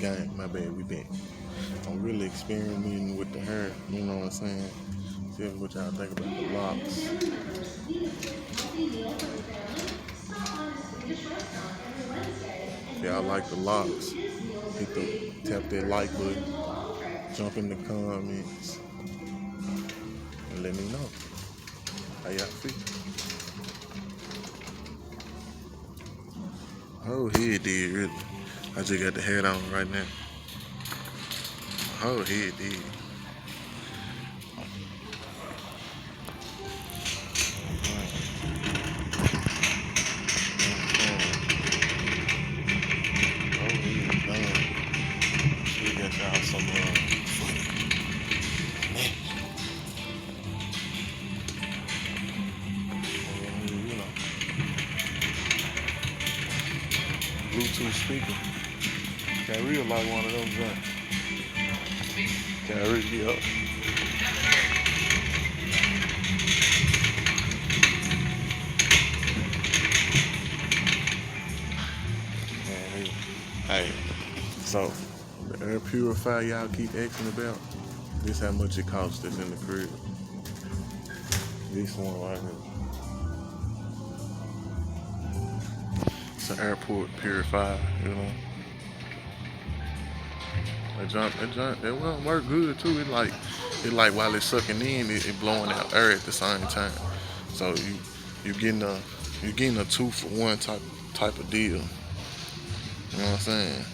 gang, my bad, we back. I'm really experimenting with the hair, you know what I'm saying? See what y'all think about the locks. If y'all like the locks, tap that like button, jump in the comments, and let me know how y'all feel. Oh, head did really. I just got the hat on right now. Oh, head did. Some you know, Bluetooth speaker. Can't real like one of them joints. Can't real be up. Hey, so the air purifier y'all keep asking about, this how much it costs that's in the crib. This one right here. It's an airport purifier, you know. It won't work good too. It like while it's sucking in, it blowing out air at the same time. So you're getting a 2-for-1 type of deal. You know what I'm saying?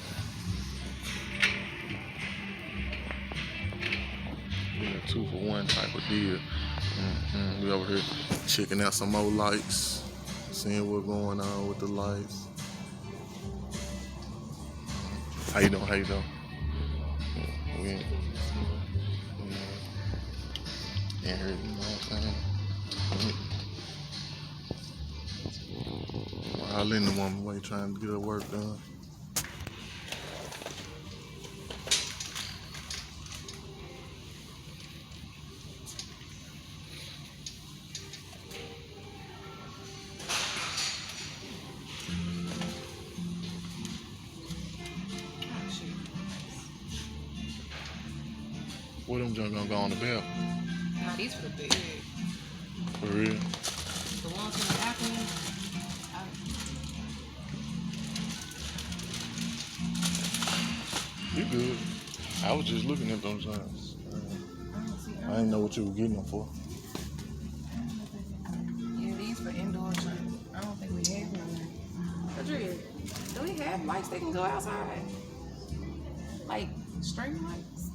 Getting a 2-for-1 type of deal. We over here checking out some more lights, seeing what's going on with the lights. How you doing? We in here, you know what I'm saying? I'll in the woman way trying to get her work done. What them junk gonna go on the belt? Nah, these for the big. For real? The ones in the afternoon. You good. I was just looking at those joints. I didn't know what you were getting them for. Yeah, these for indoor training. I don't think we have one. Adria, do we have lights that can go outside? Like string lights?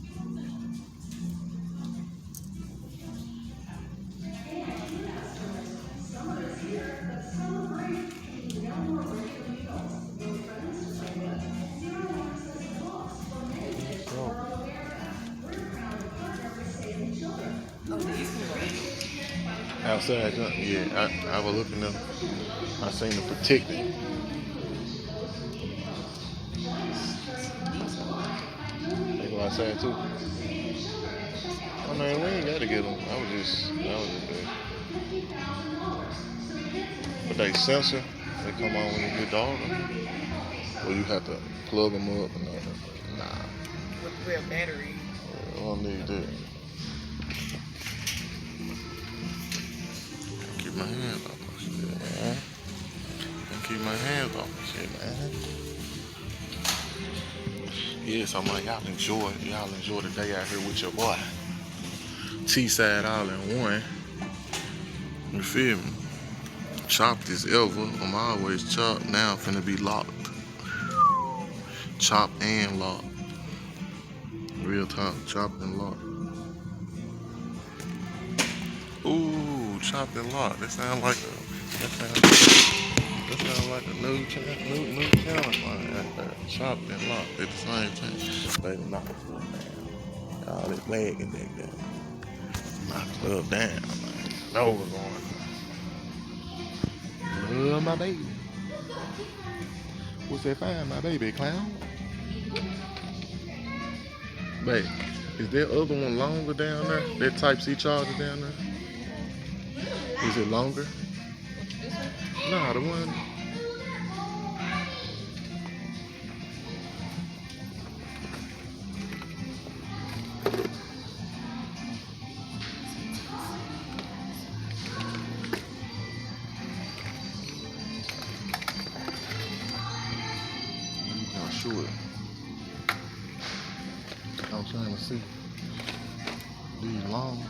Outside, yeah, I was looking up. I seen them protected. They go outside too. I mean, we ain't gotta get them. I was just there. But they sensor, they come on when you get dark. Or you have to plug them up and all that. Nah. With real battery. I don't need that. Keep my hands off my shit, man. Keep my hands off my shit, man. Yeah, so I'm like, y'all enjoy the day out here with your boy. T-side all in one. You feel me? Chopped as ever. I'm always chopped. Now I'm finna be locked. Chopped and locked. Real talk, chopped and locked. Ooh, chopped and locked. That sound like a new channel right there. Chopped and locked at the same time. Baby, knock the foot down. All this lagging back there. Knock the stuff down, man. Know what's going on. Love my baby. What's that fine, my baby clown? Babe, is that other one longer down there? That Type-C charger down there? Is it longer? Nah, the one. to it. I'm trying to see these long.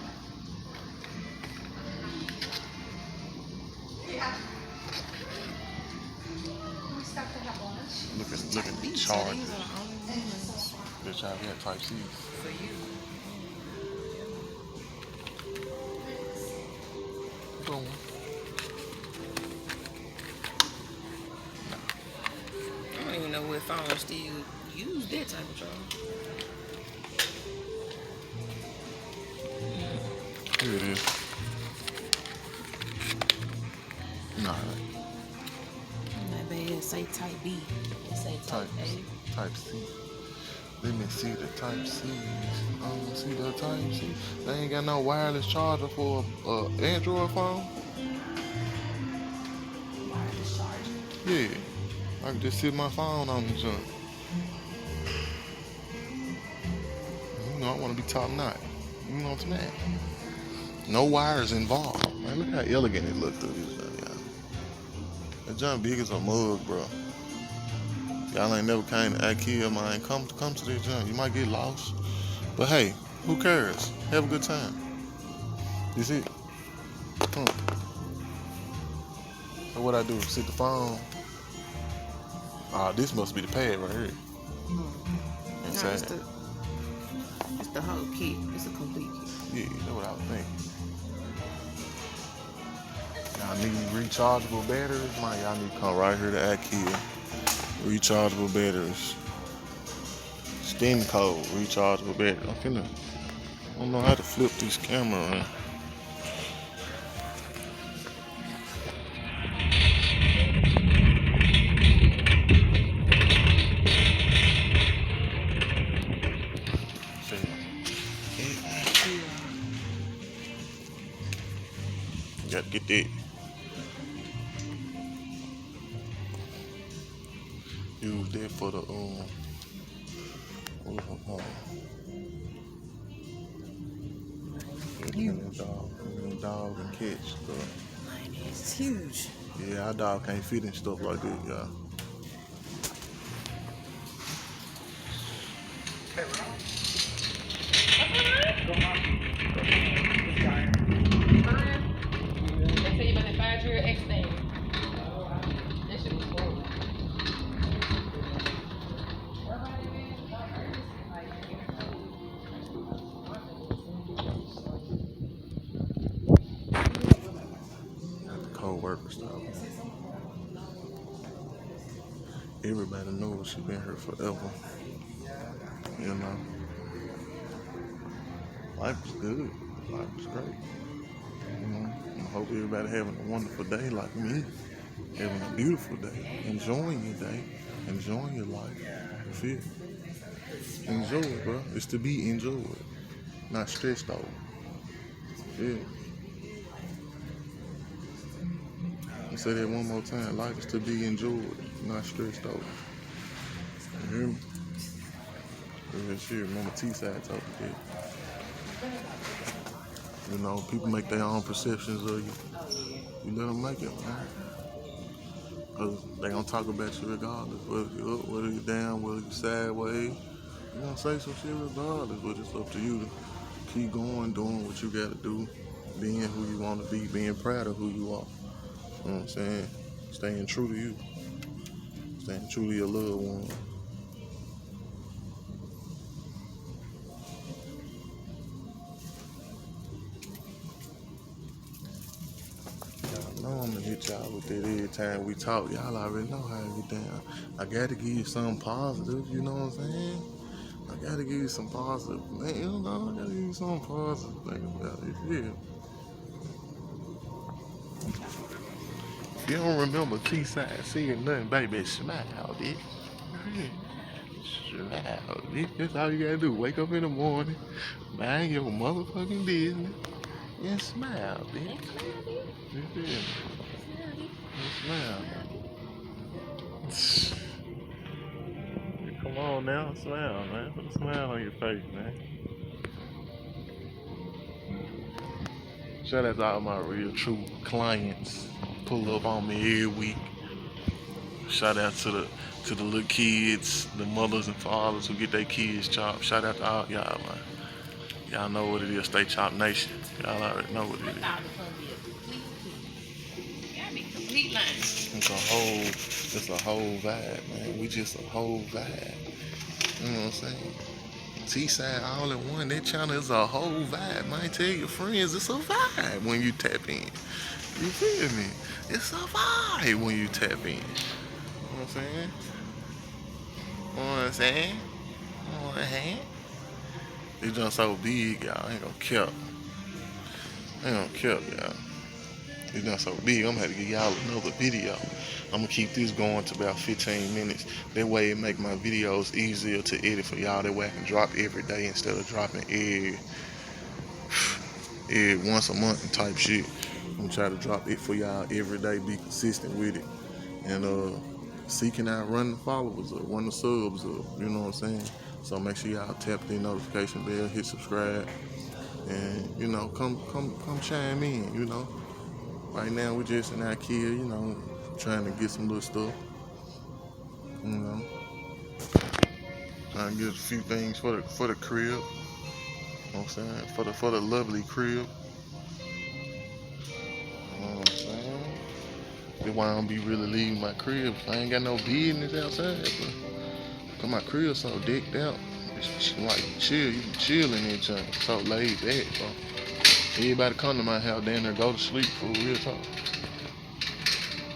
Look at the charger. These are the only ones Bitch, I got Type C. for you. Go on. I don't even know what phone still use that type of charger. Here it is. Nah, That bad say type B. It say type A. Type C. Let me see the Type C. I don't see the Type C. They ain't got no wireless charger for a Android phone. Wireless charger. Yeah, I can just sit my phone on the junk. You know, I want to be top notch. You know what I'm saying? No wires involved. Man, look how elegant it looked through this junk, y'all. That junk big as a mug, bro. Y'all ain't never came to IKEA, man. Come to this junk. You might get lost. But hey, who cares? Have a good time. You see? So what I do? Sit the phone. This must be the pad right here. Inside. No, it's the whole kit. It's a complete kit. Yeah, that's what I was thinking. Y'all need rechargeable batteries? Man, y'all need to come right here to IKEA. Rechargeable batteries. Steam cold rechargeable batteries. I don't know how to flip this camera around. You gotta get that. Use that for the dog and catch stuff. Man, it's huge. Yeah, our dog can't fit in stuff like this, y'all. They say you about to 5-year X thing. That shit was horrible. Co-worker stuff. Everybody knows she been here forever. You know. Life is good. Life is great. You know. I hope everybody having a wonderful day like me. Having a beautiful day. Enjoying your day. Enjoying your life. You feel? Enjoy it, bro. It's to be enjoyed. Not stressed out. Yeah. I'll say that one more time. Life is to be enjoyed, not stressed out. You hear me? Real shit. Remember T-Side told me that. You know, people make their own perceptions of you. You let them make it, man. Because they going to talk about you regardless. Whether you're up, whether you're down, whether you're sideways. You're going to say some shit regardless. But it's up to you to keep going, doing what you got to do. Being who you want to be. Being proud of who you are. You know what I'm saying? Staying true to you. Staying true to your loved one. Y'all know I'm gonna hit y'all with that every time we talk. Y'all already know how I get down. I gotta give you something positive, you know what I'm saying? I gotta give you some positive. Man, you know, I gotta give you something positive. Think about it. Yeah. If you don't remember T-Side seeing nothing, baby, smile, bitch. Smile, bitch. That's all you gotta do. Wake up in the morning, mind your motherfucking business, and smile, bitch. You feel me? And smile. Come on now, smile, man. Put a smile on your face, man. Shout out to all my real true clients. Pull up on me every week. Shout out to the little kids, the mothers and fathers who get their kids chopped. Shout out to all y'all, man. Y'all know what it is, Stay Chop Nation. Y'all already know what it is. It's a whole vibe, man. We just a whole vibe. You know what I'm saying? T-side all in one. That channel is a whole vibe, man. Tell your friends it's a vibe when you tap in. You feel me? It's a vibe when you tap in. You know what I'm saying? You know what I'm saying? You know what I'm saying? It's just so big, y'all. I ain't gonna kill. I ain't gonna kill, y'all. It's not so big. I'm gonna have to give y'all another video. I'm gonna keep this going to about 15 minutes. That way it make my videos easier to edit for y'all. That way I can drop every day instead of dropping every once a month and type shit. I'm gonna try to drop it for y'all every day, be consistent with it. And seeking out running followers or running subs or you know what I'm saying? So make sure y'all tap the notification bell, hit subscribe, and you know, come chime in, you know. Right now we just in IKEA, you know, trying to get some little stuff. You know. Trying to get a few things for the crib. You know what I'm saying? For the lovely crib. You know what I'm saying? That's why I don't be really leaving my crib. I ain't got no business outside, but cause my crib so decked out. It's like chill, you can chill in there, junk. So laid back, bro. Everybody come to my house, down there go to sleep for real talk.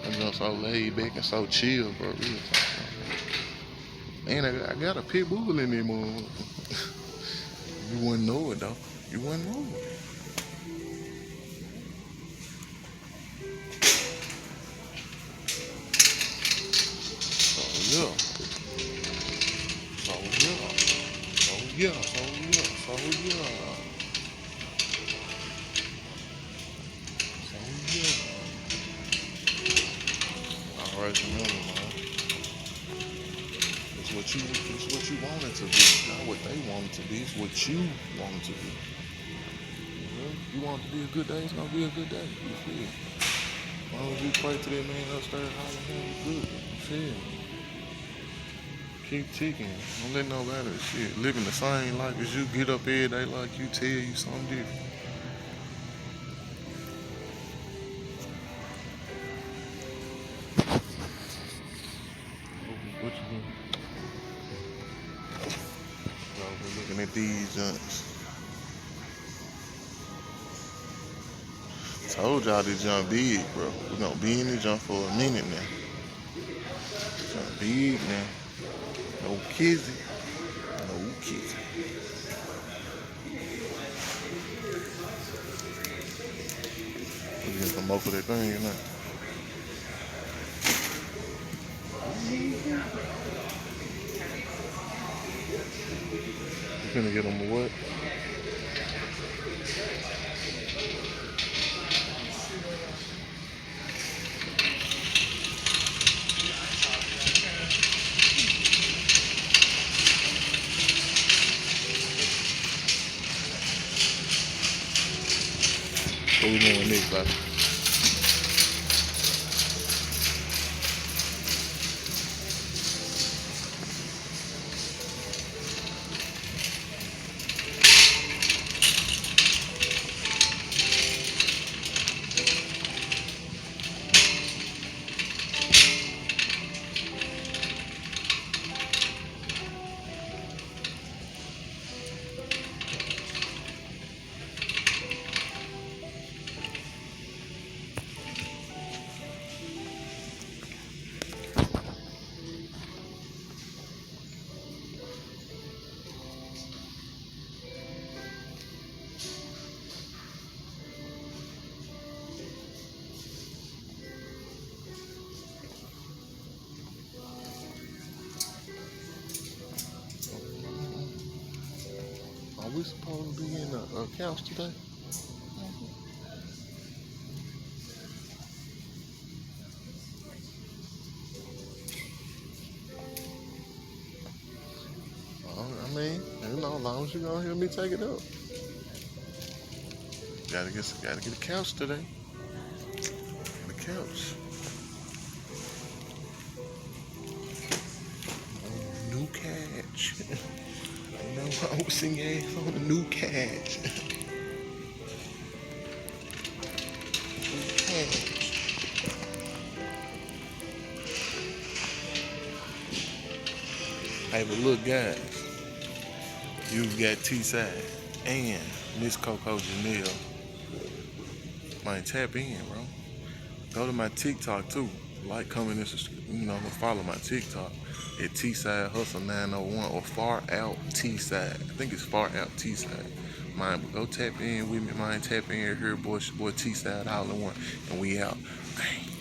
I'm just so laid back and so chill, bro. Real talk. And I got a pit bull in there, motherfucker. You wouldn't know it though. You wouldn't know it. So yeah. So yeah. So yeah. So yeah. So yeah. So yeah. Alright, remember, man. It's what you want it to be. Not what they want it to be. It's what you want it to be. You want it to be a good day, it's gonna be a good day. You feel me? As long as you pray to that man upstairs hollering, you good. You feel me? Keep ticking. Don't let nobody shit living the same life as you. Get up every day like you, tell you something different. What you doing? We're looking at these junks. Told y'all this junk big, bro. We're gonna be in this junk for a minute now. Junk big now. No kizzy. No kizzy. We're getting some more for that thing, you know. You finna get them a what? What we doing next, buddy? Are we supposed to be in a couch today? I mean, you know, as long as you gonna hear me take it up. Gotta get a couch today. The couch. cash. Ain't nothing wrong with seeing your ass on the new cash. New cash. Hey, but look, guys, you've got T-Side and Miss Coco Janelle. Man, tap in, bro. Go to my TikTok too. Like, comment, and follow my TikTok at T-Side Hustle 901 or Far Out T-Side. I think it's Far Out T-Side. Mine, but go tap in with me, man. Tap in here, boy. It's your boy T-Side all in one, and we out. Bang.